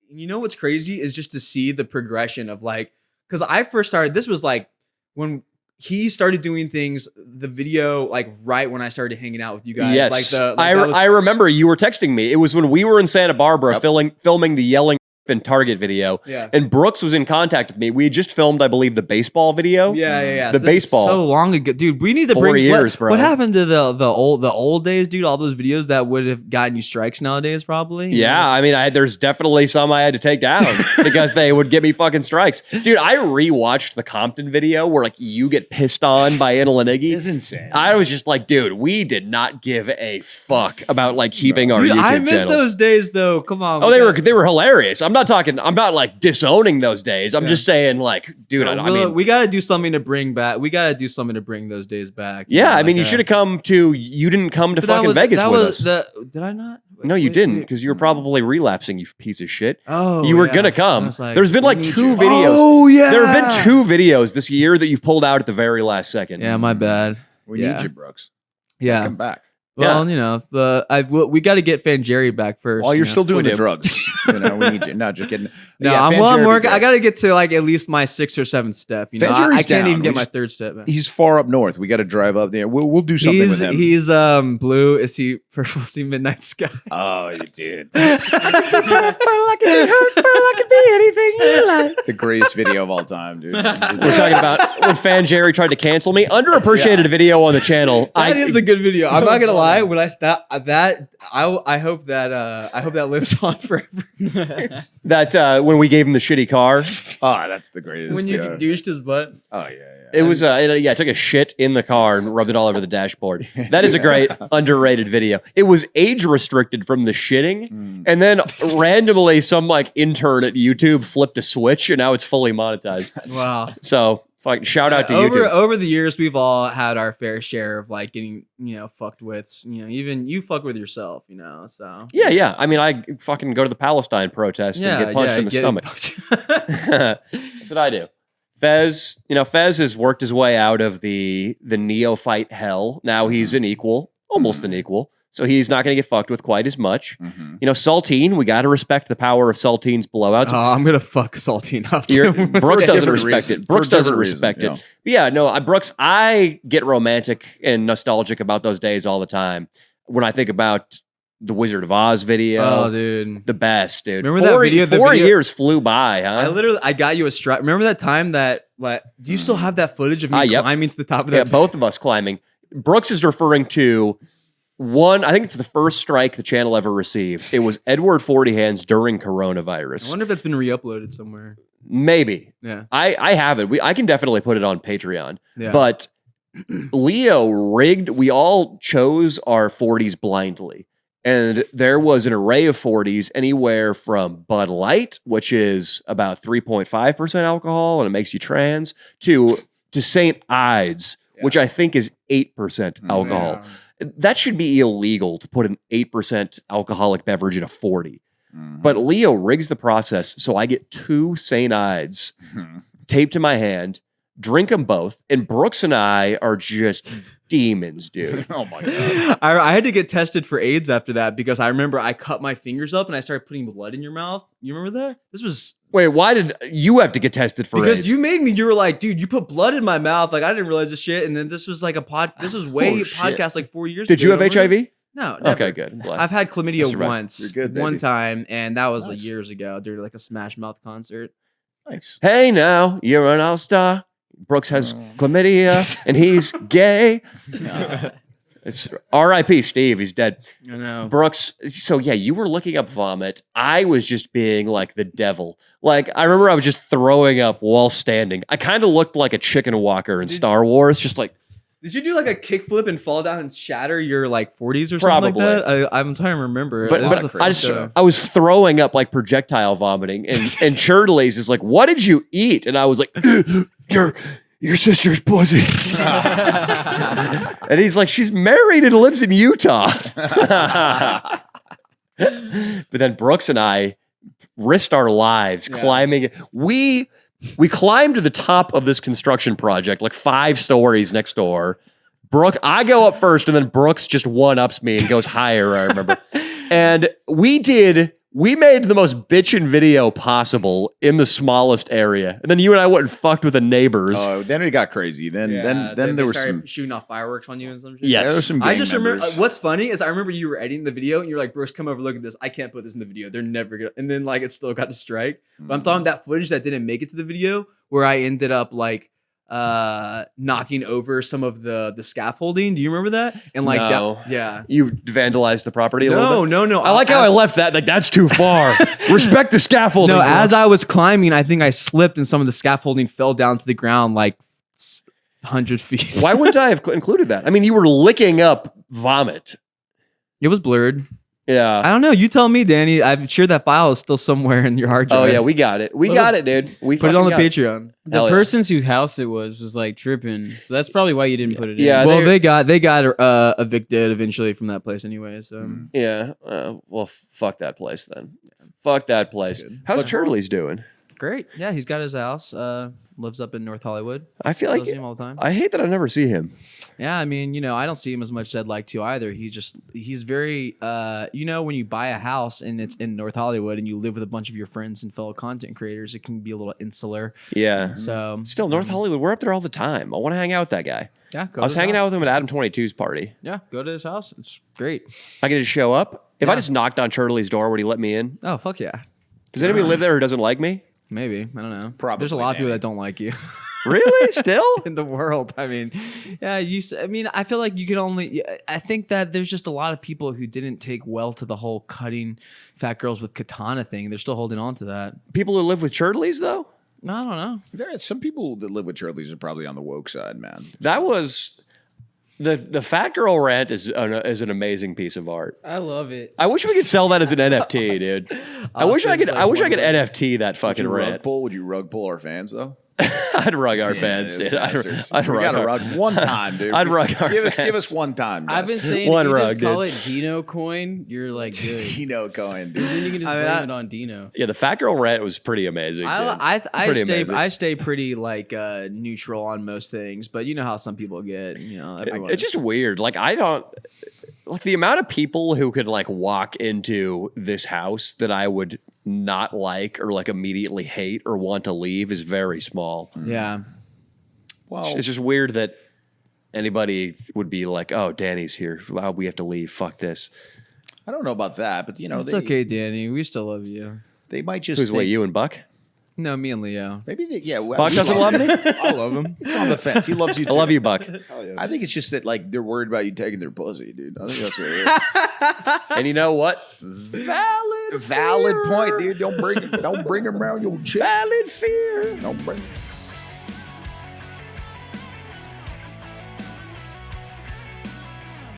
you know what's crazy is just to see the progression of like, because I first started, this was like when he started doing things, the video, like right when I started hanging out with you guys. Yes. Like I remember you were texting me. It was when we were in Santa Barbara filming the yelling in Target video. Yeah. And Brooks was in contact with me. We had just filmed, I believe, the baseball video. Yeah. The baseball. So long ago. Dude, we need to 4 years, bro. What happened to the old days, dude? All those videos that would have gotten you strikes nowadays, probably. Yeah, I mean, there's definitely some I had to take down because they would get me fucking strikes. Dude, I rewatched the Compton video where like you get pissed on by Anna Lenigi. It's insane. I was just like, dude, we did not give a fuck about like keeping our YouTube channel. I miss those days though. Come on. Oh, they were hilarious. I'm not like disowning those days. I'm just saying like, dude, I mean, we got to do something to bring back. We got to do something to bring those days back. Yeah, I mean, you should have come to. You didn't come to fucking Vegas with us. Did I not? No, you didn't, because you were probably relapsing, you piece of shit. Oh, you were gonna come. Like, there's been like 2 videos. Oh yeah, there have been 2 videos this year that you pulled out at the very last second. Yeah, my bad. We need you, Brooks. Yeah, come back. Well, you know, we got to get Fan Jerry back first. While you're still doing the drugs, you know, we need you. No, just kidding. No, I'm working. I got to get to like at least my 6th or 7th step. You know, I can't even get my 3rd step. He's far up north. We got to drive up there. We'll do something with him. He's blue. Is he purple? Is he Midnight Sky? Oh, you did. Feel like it could be anything you like. The greatest video of all time, dude. We're talking about when Fan Jerry tried to cancel me. Underappreciated video on the channel. That is a good video. I'm not gonna lie. When I I hope that lives on forever. That when we gave him the shitty car. Oh, that's the greatest. When you douched his butt. Oh yeah. It was I took a shit in the car and rubbed it all over the dashboard. That is a great underrated video. It was age restricted from the shitting, and then randomly some like intern at YouTube flipped a switch, and now it's fully monetized. Wow! So fucking shout out to YouTube. Over the years, we've all had our fair share of like getting fucked with. Even you fuck with yourself. So yeah. I mean, I fucking go to the Palestine protest and get punched in the stomach. That's what I do. Fez has worked his way out of the neophyte hell. Now he's an equal, almost an equal. So he's not going to get fucked with quite as much. Saltine, we got to respect the power of Saltine's blowouts. Oh, I'm going to fuck Saltine up. Brooks doesn't respect it. Brooks doesn't respect it. But yeah, no, Brooks, I get romantic and nostalgic about those days all the time. When I think about the Wizard of Oz video. Oh, dude. The best, dude. Remember that video? 4 years flew by, huh? I got you a strap. Remember that time that, do you still have that footage of me climbing to the top of that? Yeah, both of us climbing. Brooks is referring to I think it's the first strike the channel ever received. It was Edward 40 Hands during coronavirus. I wonder if that's been re-uploaded somewhere. Maybe. Yeah. I have it. I can definitely put it on Patreon. Yeah. But Leo rigged, we all chose our 40s blindly. And there was an array of 40s anywhere from Bud Light, which is about 3.5% alcohol and it makes you trans, to St. Ides, which I think is 8% alcohol. Yeah. That should be illegal to put an 8% alcoholic beverage in a 40. But Leo rigs the process so I get 2 St. Ides taped to my hand, drink them both, and Brooks and I are just demons, dude. Oh my God. I had to get tested for AIDS after that because I remember I cut my fingers up and I started putting blood in your mouth. You remember that? This was... Wait, why did you have to get tested for AIDS? Because you made me, you were like, dude, you put blood in my mouth. Like, I didn't realize this shit. And then this was like this was podcast like 4 years ago. Did you have HIV? No, never. Okay, good. I've had chlamydia once. You're good, baby. One time, and that was like years ago during like a Smash Mouth concert. Nice. Hey now, you're an all-star. Brooks has chlamydia and he's gay. It's R.I.P. Steve. He's dead. I know. Brooks. So yeah, you were looking up vomit. I was just being like the devil. Like I remember I was just throwing up while standing. I kind of looked like a chicken walker in Star Wars. Just like. Did you do like a kickflip and fall down and shatter your like 40s or something like that? I'm trying to remember. But I was throwing up like projectile vomiting, and Churdley's is like, "What did you eat?" And I was like, "Your sister's pussy." And he's like, "She's married and lives in Utah." But then Brooks and I risked our lives climbing. We climbed to the top of this construction project, like 5 stories next door. I go up first, and then Brooks just one-ups me and goes higher, I remember. And we did we made the most bitchin' video possible in the smallest area. And then you and I went and fucked with the neighbors. Oh, then it got crazy. Then there was some shooting off fireworks on you and some shit. Yes. there was some gang I just remember members. what's funny is I remember you were editing the video and you're like, Brooks, come over, look at this. I can't put this in the video. They're never gonna. And then like it still got a strike. But I'm talking that footage that didn't make it to the video where I ended up like knocking over some of the scaffolding. Do you remember that? And like No. that, yeah. You vandalized the property a little bit? No. I like how I left that. Like, that's too far. Respect the scaffolding. No, as Brooks. I was climbing, I think I slipped and some of the scaffolding fell down to the ground like 100 feet. Why wouldn't I have included that? I mean, you were licking up vomit. It was blurred. Yeah. I don't know. You tell me, Danny. I'm sure that file is still somewhere in your hard drive. Oh, yeah, we got it. We got it, dude. We put it on the fucking got Patreon. The Hell yeah. person's whose house it was like tripping, so that's probably why you didn't put it in. Yeah, Well, they got evicted eventually from that place anyway. So Yeah. Well, fuck that place then. Fuck that place. Good. How's But- Turtley's doing? great. Yeah, he's got his house. Lives up in North Hollywood. I feel Still like see him all the time. I hate that I never see him. Yeah, I mean, I don't see him as much as I'd like to either. He's very, when you buy a house and it's in North Hollywood and you live with a bunch of your friends and fellow content creators, it can be a little insular. Yeah. So Still, North Hollywood, we're up there all the time. I want to hang out with that guy. yeah, I was hanging out with him at Adam 22's party. Yeah, go to his house. It's great. I could just show up. If I Yeah. just knocked on Turtley's door, would he let me in? Oh, fuck yeah. Does anybody live there who doesn't like me? Maybe. I don't know. Probably, There's a lot of people Danny. that don't like you. Really? Still? in the world. I mean, yeah, I feel like you can only, I think that there's just a lot of people who didn't take well to the whole cutting fat girls with katana thing. They're still holding on to that. People who live with Turtley's, though? No, I don't know. There are some people that live with Turtleys are probably on the woke side, man. That was the fat girl rant is an amazing piece of art. I love it. I wish we could sell that as an NFT, dude. I wish I could NFT that Would fucking you rug rant. pull? Would you rug pull our fans though? I'd rug our fans, dude. Bastards. I'd we rug gotta our- rug one time, dude. I'd rug our give fans. us one time. I've been guys. saying One if you rug, just call dude. it Dino coin, you're like good. Dino Cohen, dude. Then you can just I mean, blame it on Dino. Yeah, the fat girl rant was pretty amazing. dude. I Pretty amazing. stay pretty like neutral on most things, but you know how some people get. Everyone. It's just weird. Like I don't like the amount of people who could like walk into this house that I would not like or like immediately hate or want to leave is very small. yeah. Well, It's just weird that anybody would be like, "Oh, Danny's here. Wow, we have to leave. Fuck this." I don't know about that, but It's okay, Danny. We still love you. They might just Who's think, wait, you and Buck? No, me and Leo. Maybe well, Buck we doesn't love me? I love him. It's on the fence. He loves you. I Too. love you, Buck. I think it's just that like they're worried about you taking their pussy, dude. I think that's what it is. And you know what? Valid point, dude. Don't bring them around your chick. Valid fear. Don't bring.